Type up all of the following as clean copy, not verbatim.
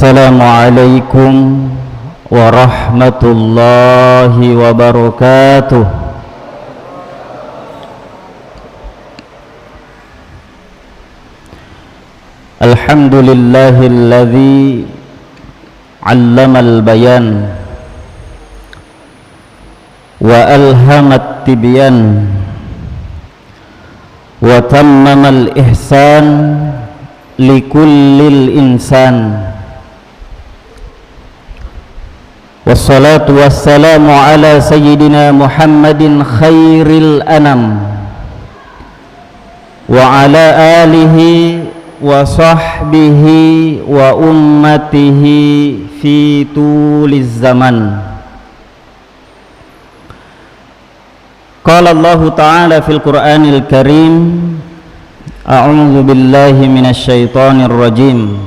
Assalamualaikum warahmatullahi wabarakatuh. Alhamdulillahilladzi 'allamal bayan wa alhamat tibyan wa tammamal ihsan likullil insan. Wassalatu wassalamu ala sayyidina Muhammadin khairil anam wa ala alihi wa sahbihi wa ummatihi fi tuliz zaman. Qala Allah ta'ala fil Qur'anil Karim, a'udzu billahi minasy syaithanir rajim.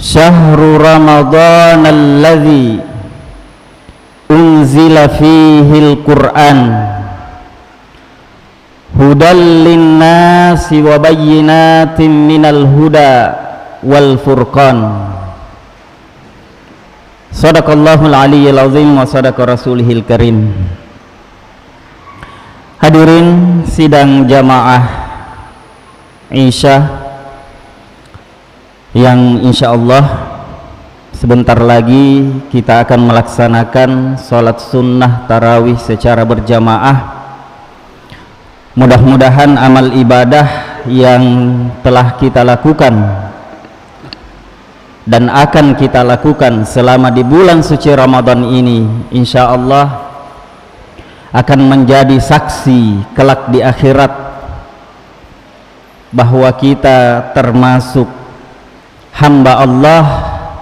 Syahru Ramadhan alladzi unzila fihil Qur'an hudal linnasi wa bayyinatin minal huda wal furqan. Shadaqallahul aliyyil azim wa shadaqa rasulihil karim. Hadirin sidang jamaah Isya yang insyaallah sebentar lagi kita akan melaksanakan sholat sunnah tarawih secara berjamaah. Mudah-mudahan amal ibadah yang telah kita lakukan dan akan kita lakukan selama di bulan suci Ramadan ini insyaallah akan menjadi saksi kelak di akhirat bahwa kita termasuk hamba Allah,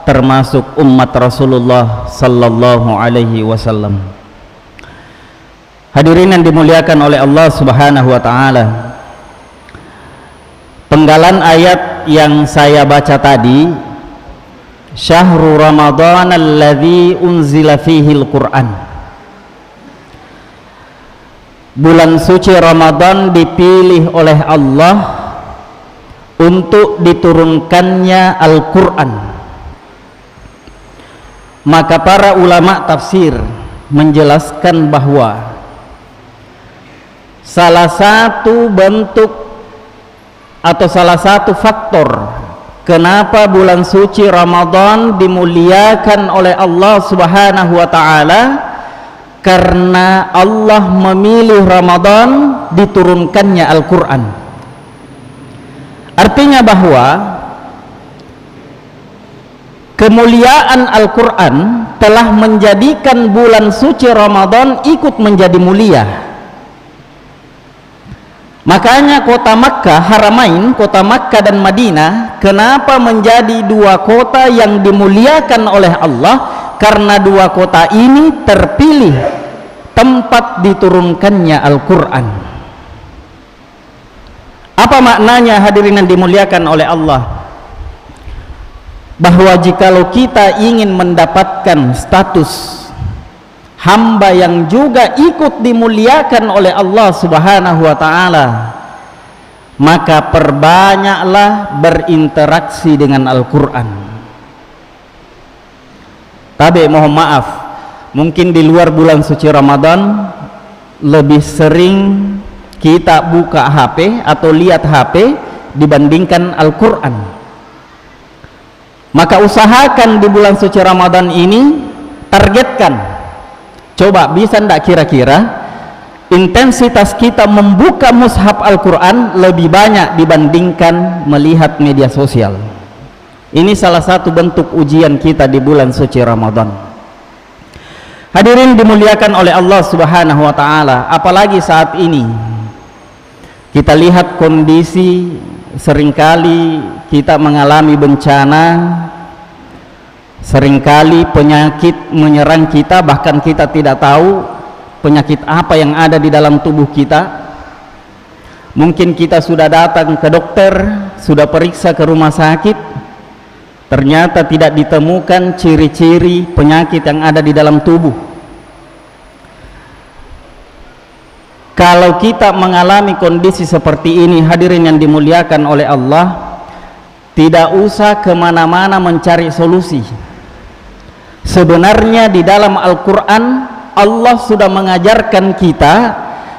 termasuk umat Rasulullah sallallahu alaihi wasallam. Hadirin yang dimuliakan oleh Allah Subhanahu wa taala, penggalan ayat yang saya baca tadi, Syahrul Ramadhan alladzi unzila fihil Qur'an. Bulan suci Ramadan dipilih oleh Allah untuk diturunkannya Al-Quran. Maka para ulama tafsir menjelaskan bahwa salah satu bentuk atau salah satu faktor kenapa bulan suci Ramadan dimuliakan oleh Allah Subhanahu wa taala, karena Allah memilih Ramadan diturunkannya Al-Quran. Artinya bahwa kemuliaan Al-Quran telah menjadikan bulan suci Ramadan ikut menjadi mulia. Makanya kota Makkah, Haramain, kota Makkah dan Madinah, kenapa menjadi dua kota yang dimuliakan oleh Allah? Karena dua kota ini terpilih tempat diturunkannya Al-Quran. Apa maknanya hadirin yang dimuliakan oleh Allah? Bahwa jikalau kita ingin mendapatkan status hamba yang juga ikut dimuliakan oleh Allah Subhanahu wa taala, maka perbanyaklah berinteraksi dengan Al-Quran. Tapi mohon maaf, mungkin di luar bulan suci Ramadan lebih sering kita buka HP atau lihat HP dibandingkan Al-Quran. Maka usahakan di bulan suci Ramadan ini, targetkan, coba bisa ndak kira-kira intensitas kita membuka mushaf Al-Quran lebih banyak dibandingkan melihat media sosial. Ini salah satu bentuk ujian kita di bulan suci Ramadan. Hadirin dimuliakan oleh Allah Subhanahu wa taala, apalagi saat ini kita lihat kondisi, seringkali kita mengalami bencana, seringkali penyakit menyerang kita, bahkan kita tidak tahu penyakit apa yang ada di dalam tubuh kita. Mungkin kita sudah datang ke dokter, sudah periksa ke rumah sakit, ternyata tidak ditemukan ciri-ciri penyakit yang ada di dalam tubuh. Kalau kita mengalami kondisi seperti ini, hadirin yang dimuliakan oleh Allah, tidak usah kemana-mana mencari solusi. Sebenarnya di dalam Al-Quran Allah sudah mengajarkan kita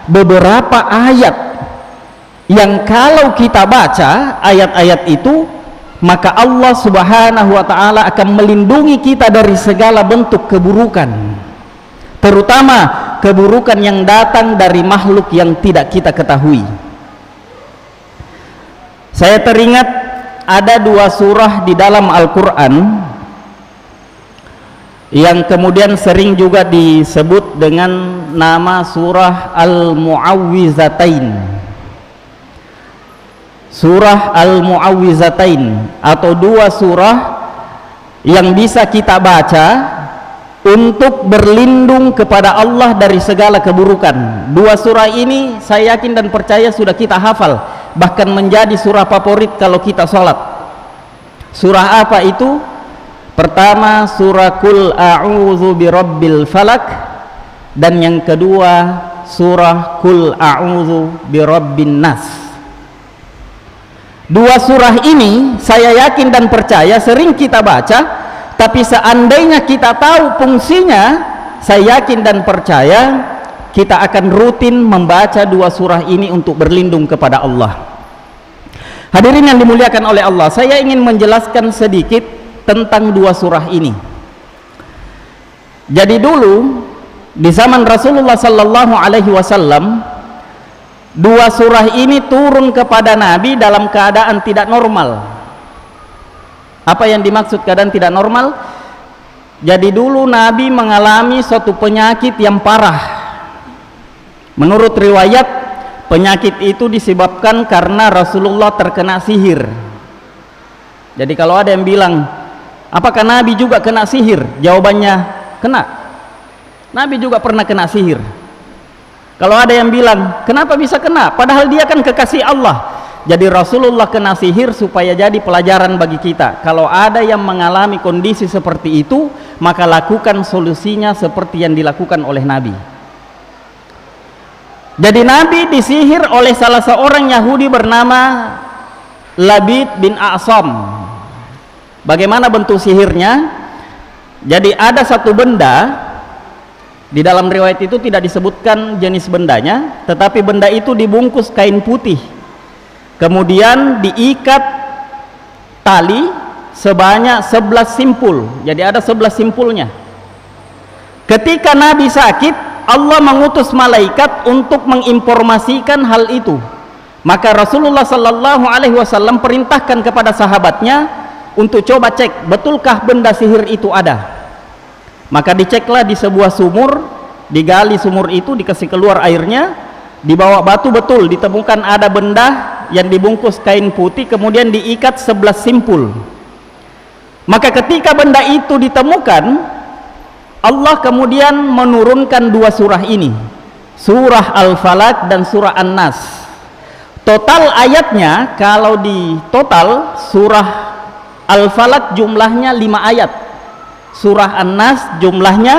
beberapa ayat yang kalau kita baca ayat-ayat itu, maka Allah subhanahu wa ta'ala akan melindungi kita dari segala bentuk keburukan, terutama keburukan yang datang dari makhluk yang tidak kita ketahui. Saya teringat ada 2 surah di dalam Al-Quran yang kemudian sering juga disebut dengan nama surah Al-Mu'awwizatain. Surah Al-Mu'awwizatain, atau 2 surah yang bisa kita baca untuk berlindung kepada Allah dari segala keburukan. 2 surah ini saya yakin dan percaya sudah kita hafal, bahkan menjadi surah favorit kalau kita sholat. Surah apa itu? Pertama surah Qul a'udzu birabbil falak, dan yang kedua surah Qul a'udzu birabbin nas. 2 surah ini saya yakin dan percaya sering kita baca, tapi seandainya kita tahu fungsinya, saya yakin dan percaya kita akan rutin membaca 2 surah ini untuk berlindung kepada Allah. Hadirin yang dimuliakan oleh Allah, saya ingin menjelaskan sedikit tentang 2 surah ini. Jadi dulu di zaman Rasulullah sallallahu alaihi wasallam, 2 surah ini turun kepada Nabi dalam keadaan tidak normal. Apa yang dimaksud keadaan tidak normal? Jadi dulu Nabi mengalami suatu penyakit yang parah. Menurut riwayat, penyakit itu disebabkan karena Rasulullah terkena sihir. Jadi kalau ada yang bilang, apakah Nabi juga kena sihir? Jawabannya, kena. Nabi juga pernah kena sihir. Kalau ada yang bilang, kenapa bisa kena? Padahal dia kan kekasih Allah. Jadi Rasulullah kena sihir supaya jadi pelajaran bagi kita. Kalau ada yang mengalami kondisi seperti itu, maka lakukan solusinya seperti yang dilakukan oleh Nabi. Jadi Nabi disihir oleh salah seorang Yahudi bernama Labid bin A'sam. Bagaimana bentuk sihirnya? Jadi ada satu benda, di dalam riwayat itu tidak disebutkan jenis bendanya, tetapi benda itu dibungkus kain putih, kemudian diikat tali sebanyak 11 simpul. Jadi ada 11 simpulnya. Ketika Nabi sakit, Allah mengutus malaikat untuk menginformasikan hal itu. Maka Rasulullah sallallahu alaihi wasallam perintahkan kepada sahabatnya untuk coba cek, betulkah benda sihir itu ada. Maka diceklah di sebuah sumur, digali sumur itu, dikasih keluar airnya, dibawa batu, betul ditemukan ada benda yang dibungkus kain putih, kemudian diikat 11 simpul. Maka ketika benda itu ditemukan, Allah kemudian menurunkan 2 surah ini, surah Al-Falaq dan surah An-Nas. Total ayatnya, kalau di total surah Al-Falaq jumlahnya 5 ayat, surah An-Nas jumlahnya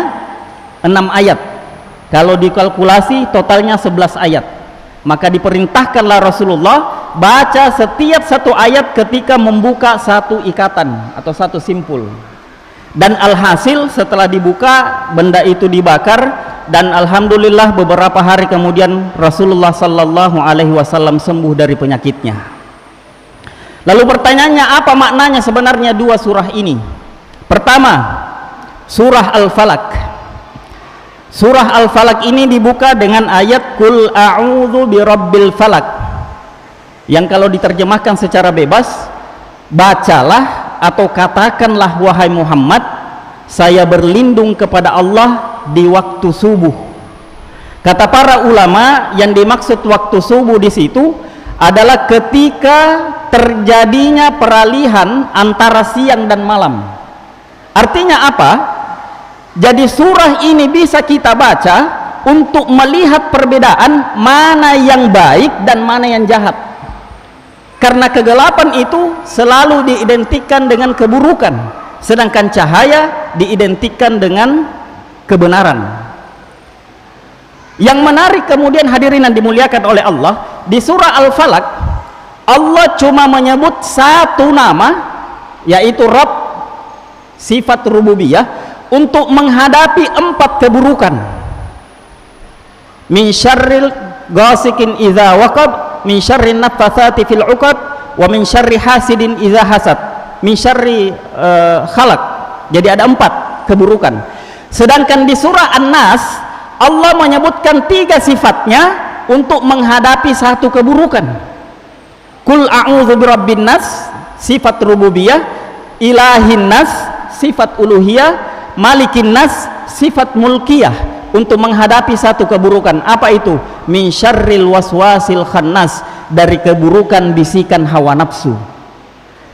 6 ayat. Kalau dikalkulasi totalnya 11 ayat. Maka diperintahkanlah Rasulullah baca setiap 1 ayat ketika membuka 1 ikatan atau 1 simpul. Dan alhasil setelah dibuka, benda itu dibakar, dan alhamdulillah beberapa hari kemudian Rasulullah sallallahu alaihi wasallam sembuh dari penyakitnya. Lalu pertanyaannya, apa maknanya sebenarnya 2 surah ini? Pertama, surah Al-Falaq. Surah Al-Falaq ini dibuka dengan ayat Qul a'udzu birabbil falaq, yang kalau diterjemahkan secara bebas, bacalah atau katakanlah wahai Muhammad, saya berlindung kepada Allah di waktu subuh. Kata para ulama, yang dimaksud waktu subuh di situ adalah ketika terjadinya peralihan antara siang dan malam. Artinya apa? Jadi surah ini bisa kita baca untuk melihat perbedaan mana yang baik dan mana yang jahat. Karena kegelapan itu selalu diidentikan dengan keburukan, sedangkan cahaya diidentikan dengan kebenaran. Yang menarik kemudian hadirin yang dimuliakan oleh Allah, di surah Al-Falaq Allah cuma menyebut satu nama, yaitu Rabb, sifat rububiyah, untuk menghadapi 4 keburukan. Min syarril ghasikin idza waqab, min syarrin naffatsati fil 'uqad, wa min syarri hasidin idza hasad, min syarri khalaq. Jadi ada 4 keburukan. Sedangkan di surah An-Nas Allah menyebutkan 3 sifatnya untuk menghadapi 1 keburukan. Qul a'udzu birabbin nas, sifat rububiyah, ilahin nas, sifat uluhiyah, malikin nas, sifat mulkiyah, untuk menghadapi 1 keburukan. Apa itu? Min syarril waswasil khannas, dari keburukan bisikan hawa nafsu.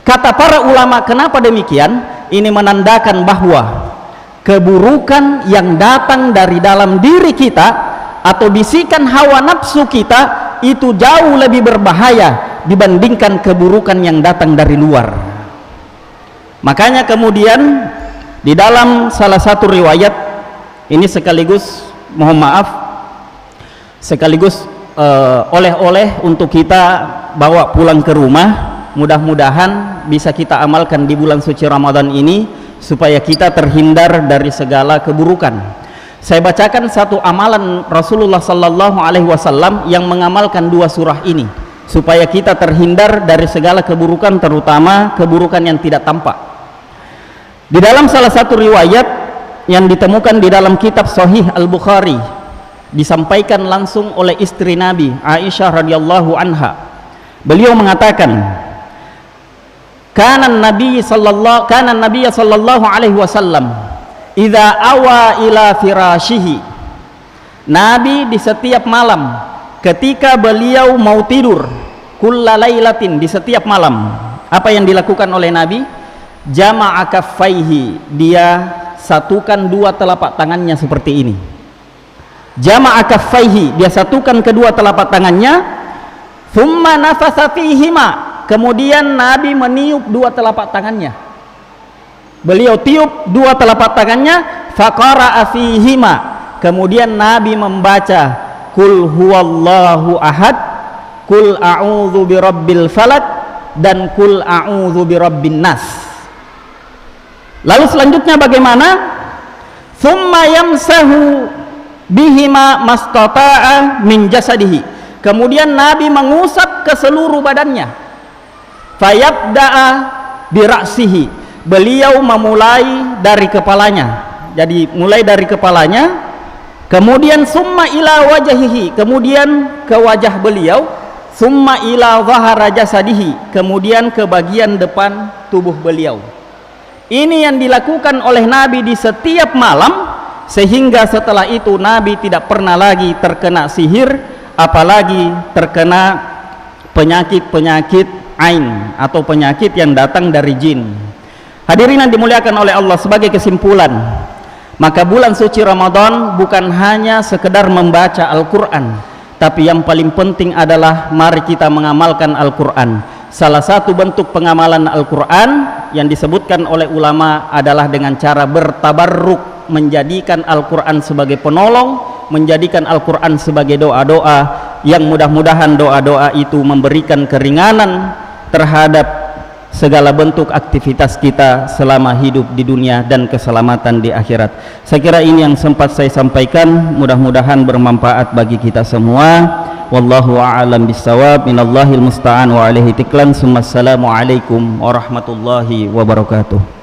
Kata para ulama, kenapa demikian? Ini menandakan bahwa keburukan yang datang dari dalam diri kita atau bisikan hawa nafsu kita itu jauh lebih berbahaya dibandingkan keburukan yang datang dari luar. Makanya kemudian di dalam salah satu riwayat ini, sekaligus mohon maaf, sekaligus oleh-oleh untuk kita bawa pulang ke rumah, mudah-mudahan bisa kita amalkan di bulan suci Ramadan ini supaya kita terhindar dari segala keburukan. Saya bacakan satu amalan Rasulullah sallallahu alaihi wasallam yang mengamalkan 2 surah ini supaya kita terhindar dari segala keburukan, terutama keburukan yang tidak tampak. Di dalam salah satu riwayat yang ditemukan di dalam kitab Sahih Al-Bukhari, disampaikan langsung oleh istri Nabi Aisyah radhiyallahu anha. Beliau mengatakan, kana Nabi sallallahu alaihi wasallam idza awa ila firashihi, Nabi di setiap malam ketika beliau mau tidur, kullalailatin, di setiap malam, apa yang dilakukan oleh Nabi? Jama'a kaffaihi, dia satukan 2 telapak tangannya seperti ini. Jama'a kaffaihi, dia satukan kedua telapak tangannya. Thumma nafasa fihima, kemudian Nabi meniup 2 telapak tangannya. Beliau tiup 2 telapak tangannya. Faqara'a fihima, kemudian Nabi membaca Qul huwallahu ahad, Qul a'udzu birabbil falaq, dan Qul a'udzu birabbin nas. Lalu selanjutnya bagaimana? Tsumma yamsahu bihima mastata'a min jasadihi, kemudian Nabi mengusap ke seluruh badannya. Fayabda'a bira'sihi, beliau memulai dari kepalanya. Jadi mulai dari kepalanya, kemudian summa ila wajhihi, kemudian ke wajah beliau, summa ila dhahara jasadihi, kemudian ke bagian depan tubuh beliau. Ini yang dilakukan oleh Nabi di setiap malam, sehingga setelah itu Nabi tidak pernah lagi terkena sihir, apalagi terkena penyakit-penyakit ain atau penyakit yang datang dari jin. Hadirin yang dimuliakan oleh Allah, sebagai kesimpulan, maka bulan suci Ramadan bukan hanya sekedar membaca Al-Quran, tapi yang paling penting adalah mari kita mengamalkan Al-Quran. Salah satu bentuk pengamalan Al-Quran yang disebutkan oleh ulama adalah dengan cara bertabarruk, menjadikan Al-Quran sebagai penolong, menjadikan Al-Quran sebagai doa-doa, yang mudah-mudahan doa-doa itu memberikan keringanan terhadap segala bentuk aktivitas kita selama hidup di dunia dan keselamatan di akhirat. Saya kira ini yang sempat saya sampaikan, mudah-mudahan bermanfaat bagi kita semua. Wallahu a'lam bissawab, minallahil musta'an wa alaihi tiklan. Assalamualaikum warahmatullahi wabarakatuh.